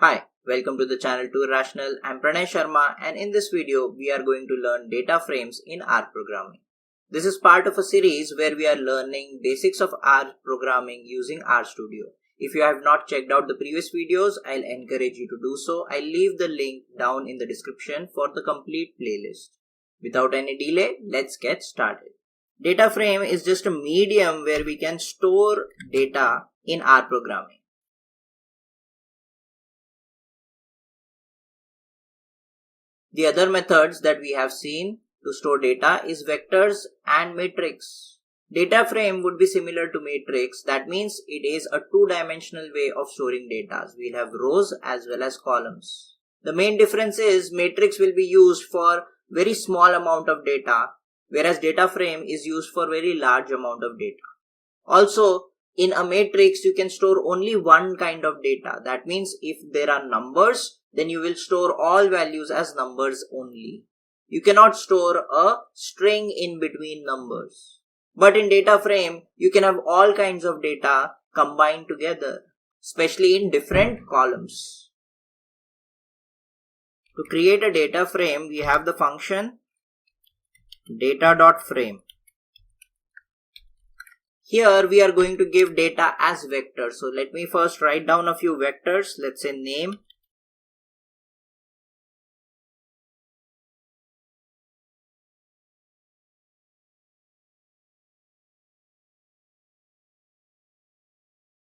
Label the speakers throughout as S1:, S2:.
S1: Hi, welcome to the channel Too Rational. I'm Pranay Sharma, and in this video we are going to learn data frames in R programming. This is part of a series where we are learning basics of R programming using RStudio. If you have not checked out the previous videos, I'll encourage you to do so. I'll leave the link down in the description for the complete playlist. Without any delay, let's get started. Data frame is just a medium where we can store data in R programming. The other methods that we have seen to store data is vectors and matrix. Data frame would be similar to matrix. That means it is a two-dimensional way of storing data. We'll have rows as well as columns. The main difference is matrix will be used for very small amount of data, whereas data frame is used for very large amount of data. Also, in a matrix, you can store only one kind of data. That means if there are numbers, then you will store all values as numbers only. You cannot store a string in between numbers. But in data frame, you can have all kinds of data combined together, especially in different columns. To create a data frame, we have the function data.frame. Here we are going to give data as vectors. So let me first write down a few vectors. Let's say name,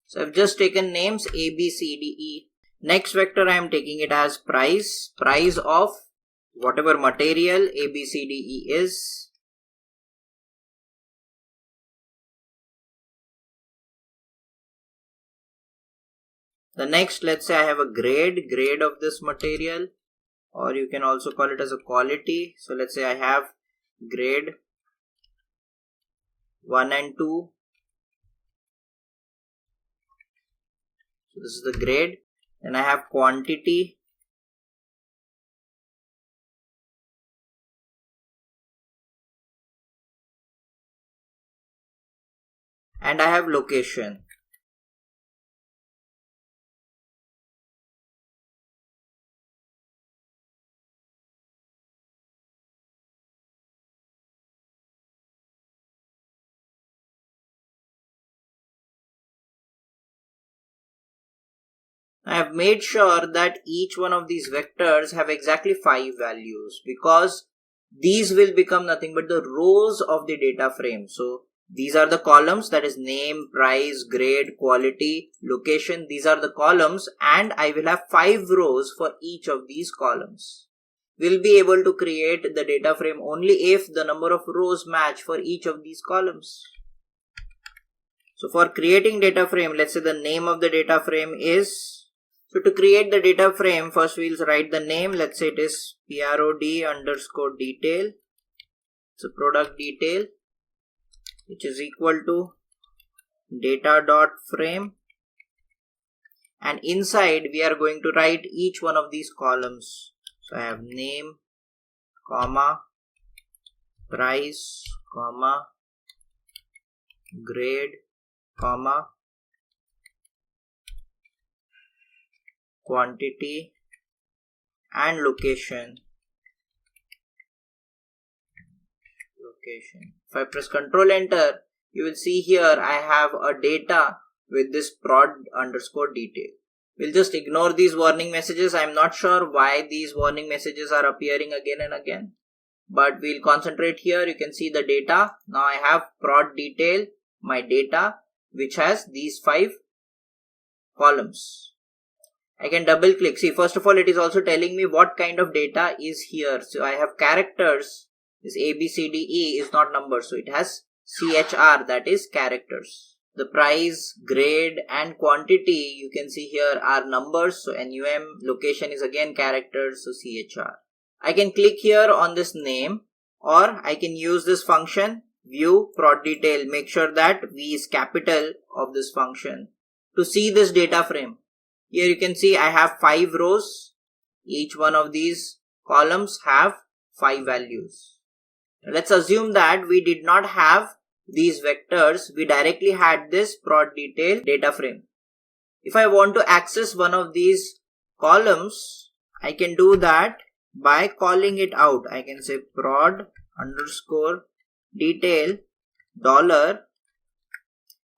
S1: so I've just taken names A, B, C, D, E. Next vector I am taking it as price of whatever material A, B, C, D, E is. The next, let's say I have a grade of this material, or you can also call it as a quality. So let's say I have grade 1 and 2. So this is the grade. Then I have quantity. And I have location. I have made sure that each one of these vectors have exactly 5 values, because these will become nothing but the rows of the data frame. So these are the columns, that is name, price, grade, quality, location. These are the columns, and I will have 5 rows for each of these columns. We'll be able to create the data frame only if the number of rows match for each of these columns. So for creating data frame, let's say the name of the data frame is, so to create the data frame, first we'll write the name. Let's say it is prod_detail. It's a product detail, which is equal to data.frame. And inside we are going to write each one of these columns. So I have name, comma, price, comma, grade, comma, quantity, and location. If I press Ctrl Enter, you will see here I have a data with this prod_detail. We'll just ignore these warning messages. I'm not sure why these warning messages are appearing again and again, but we'll concentrate here. You can see the data. Now I have prod detail, my data, which has these 5 columns. I can double click. See, first of all, it is also telling me what kind of data is here. So I have characters. This A, B, C, D, E is not numbers. So it has CHR, that is characters. The price, grade, and quantity you can see here are numbers. So NUM, location is again characters. So CHR. I can click here on this name, or I can use this function view prod detail. Make sure that V is capital of this function to see this data frame. Here you can see I have 5 rows. Each one of these columns have 5 values. Let's assume that we did not have these vectors. We directly had this prod detail data frame. If I want to access one of these columns, I can do that by calling it out. I can say prod underscore detail dollar,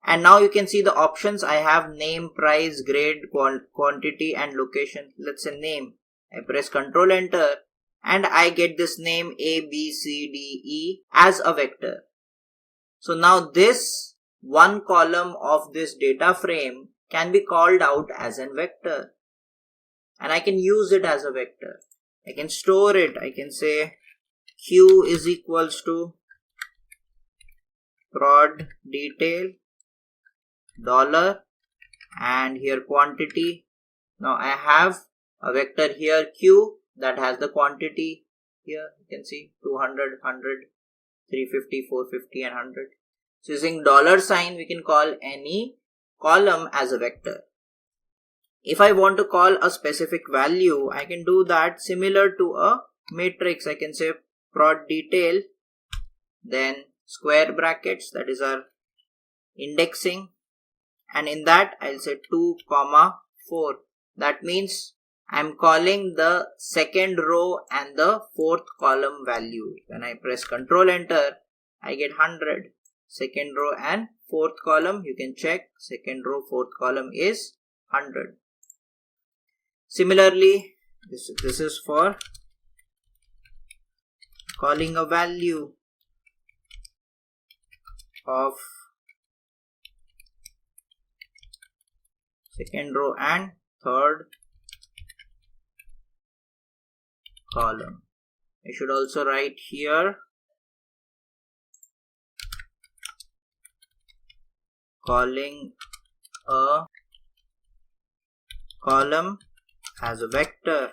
S1: and now you can see the options. I have name, price, grade, quantity and location. Let's say name. I press Ctrl Enter and I get this name A, B, C, D, E as a vector. So now this one column of this data frame can be called out as a vector, and I can use it as a vector. I can store it. I can say Q is equals to prod detail dollar and here quantity. Now I have a vector here Q that has the quantity here. You can see 200, 100, 350, 450 and 100. So using dollar sign we can call any column as a vector. If I want to call a specific value, I can do that similar to a matrix. I can say prod detail, then square brackets, that is our indexing, and in that I'll say 2, 4. That means I'm calling the second row and the fourth column value. When I press Ctrl Enter, I get 100. Second row and fourth column, you can check, second row, fourth column is 100. Similarly, this is for calling a value of second row and third column. I should also write here calling a column as a vector.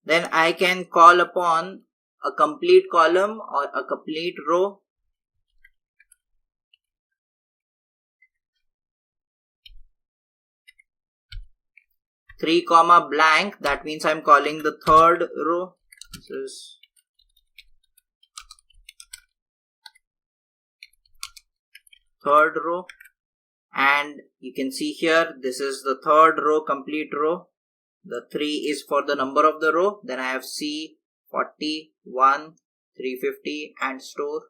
S1: Then I can call upon a complete column or a complete row. Three comma blank, that means I'm calling the third row. This is third row, and you can see here this is the third row, complete row. The 3 is for the number of the row. Then I have C, 40, 1, 350 and store.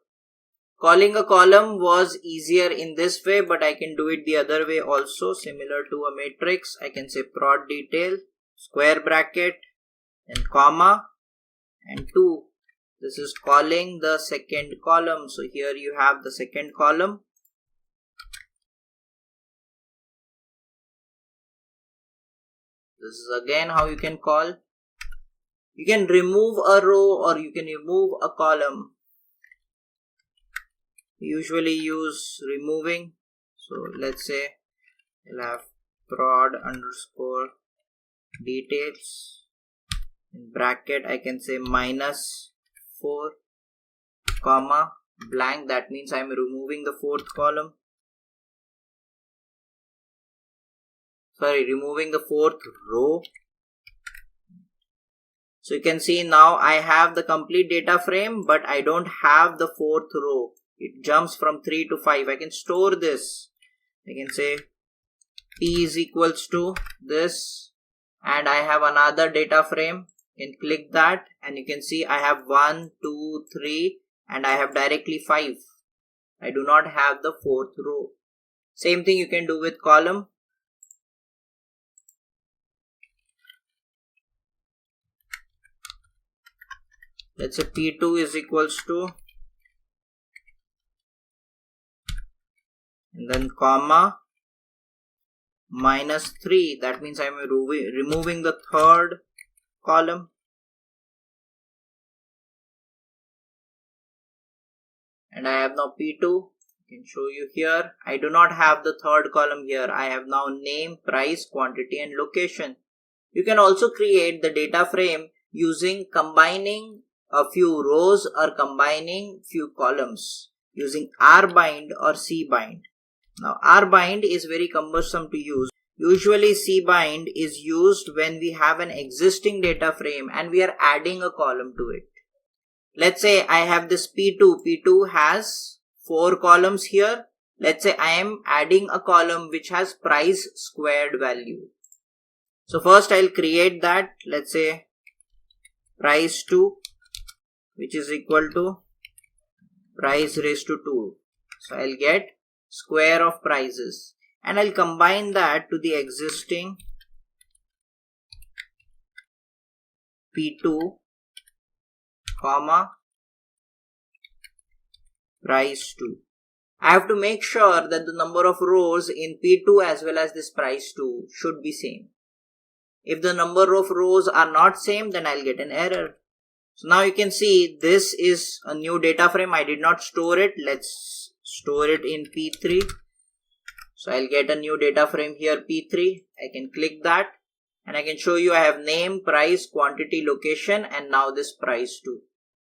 S1: Calling a column was easier in this way, but I can do it the other way also, similar to a matrix. I can say prod detail, square bracket, and comma, and 2. This is calling the second column. So here you have the second column. This is again how you can call. You can remove a row or you can remove a column. Usually use removing. So let's say we'll have prod underscore details. In bracket I can say -4 comma blank. That means I'm removing the fourth column. Removing the fourth row. So you can see now I have the complete data frame, but I don't have the fourth row. It jumps from 3 to 5. I can store this. I can say P is equals to this, and I have another data frame. You can click that and you can see I have 1, 2, 3 and I have directly 5. I do not have the fourth row. Same thing you can do with column. Let's say P2 is equals to, and then comma -3. That means I'm removing the third column. And I have now P2. I can show you here. I do not have the third column here. I have now name, price, quantity and location. You can also create the data frame using combining a few rows or combining few columns using rbind or cbind. Now rbind is very cumbersome to use. Usually cbind is used when we have an existing data frame and we are adding a column to it. Let's say I have this P2. P2 has 4 columns here. let's say I am adding a column which has price squared value. So first I'll create that, let's say price2, which is equal to price raised to 2. So I'll get square of prices, and I'll combine that to the existing P2 comma price2. I have to make sure that the number of rows in P2 as well as this price2 should be same. If the number of rows are not same, then I'll get an error. So now you can see this is a new data frame. I did not store it. Let's store it in P3. So I'll get a new data frame here, P3. I can click that and I can show you I have name, price, quantity, location, and now this price too.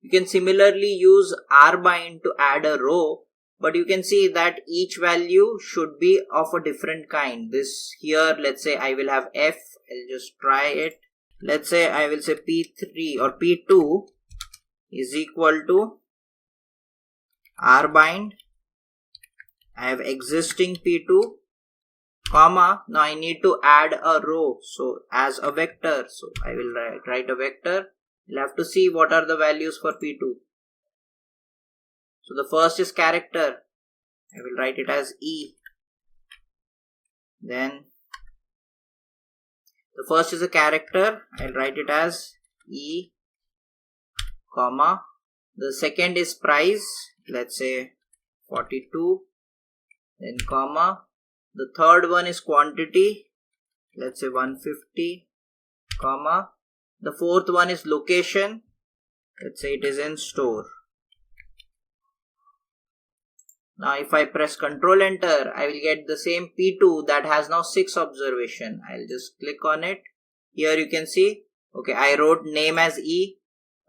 S1: You can similarly use rbind to add a row, but you can see that each value should be of a different kind. This here, let's say I will have F. I'll just try it. Let's say I will say P3 or P2 is equal to rbind. I have existing P2 comma, now I need to add a row, so as a vector. So I will write a vector. You'll have to see what are the values for P2. So the first is character. I will write it as E. Then the first is a character. I'll write it as E, comma. The second is price. Let's say 42. Then comma. The third one is quantity. Let's say 150, comma. The fourth one is location. Let's say it is in store. Now if I press Ctrl Enter, I will get the same P2 that has now 6 observation. I'll just click on it. Here you can see, okay, I wrote name as E.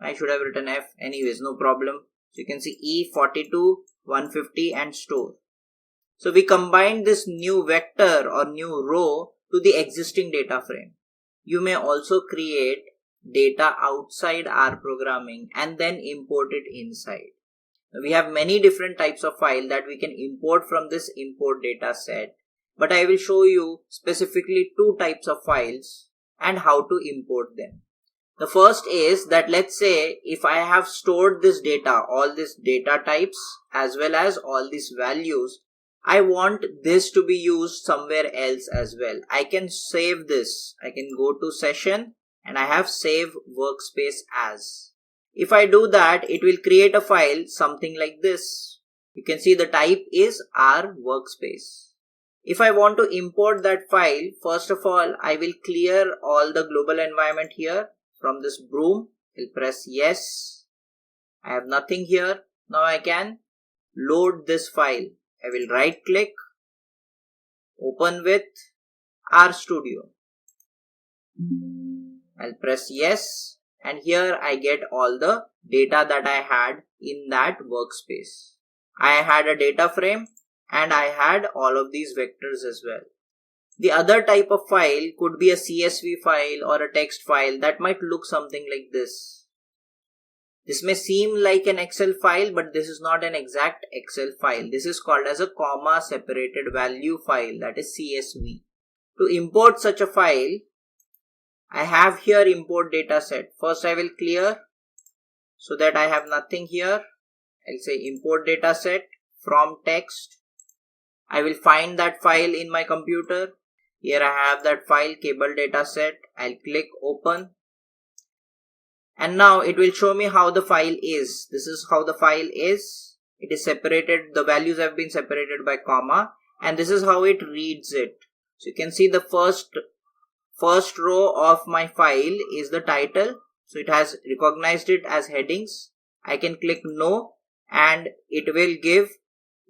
S1: I should have written F. Anyways, no problem. So you can see E, 42, 150 and store. So we combined this new vector or new row to the existing data frame. You may also create data outside R programming and then import it inside. We have many different types of file that we can import from this import data set, but I will show you specifically 2 types of files and how to import them. The first is that, let's say if I have stored this data, all these data types as well as all these values, I want this to be used somewhere else as well. I can save this. I can go to session and I have save workspace as. If I do that, it will create a file something like this. You can see the type is R workspace. If I want to import that file, first of all, I will clear all the global environment here from this broom. I'll press yes. I have nothing here. Now I can load this file. I will right click, open with RStudio. I'll press yes, and here I get all the data that I had in that workspace. I had a data frame and I had all of these vectors as well. The other type of file could be a CSV file or a text file that might look something like this. This may seem like an Excel file, but this is not an exact Excel file. This is called as a comma separated value file, that is CSV. To import such a file, I have here import data set. First I will clear so that I have nothing here. I'll say import data set from text. I will find that file in my computer. Here I have that file, cable data set. I'll click open. And now it will show me how the file is. This is how the file is. It is separated. The values have been separated by comma. And this is how it reads it. So you can see the first row of my file is the title. So it has recognized it as headings. I can click no and it will give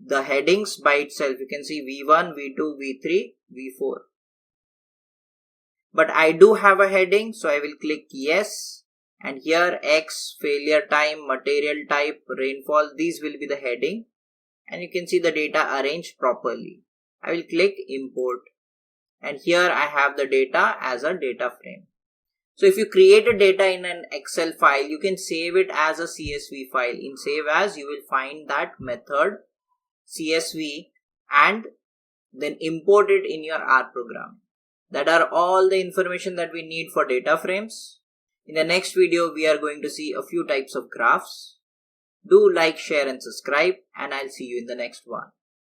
S1: the headings by itself. You can see V1, V2, V3, V4. But I do have a heading, so I will click yes. And here X, failure time, material type, rainfall, these will be the heading. And you can see the data arranged properly. I will click import. And here I have the data as a data frame. So if you create a data in an Excel file, you can save it as a CSV file. In save as, you will find that method CSV and then import it in your R program. That are all the information that we need for data frames. In the next video, we are going to see a few types of graphs. Do like, share and subscribe, and I'll see you in the next one.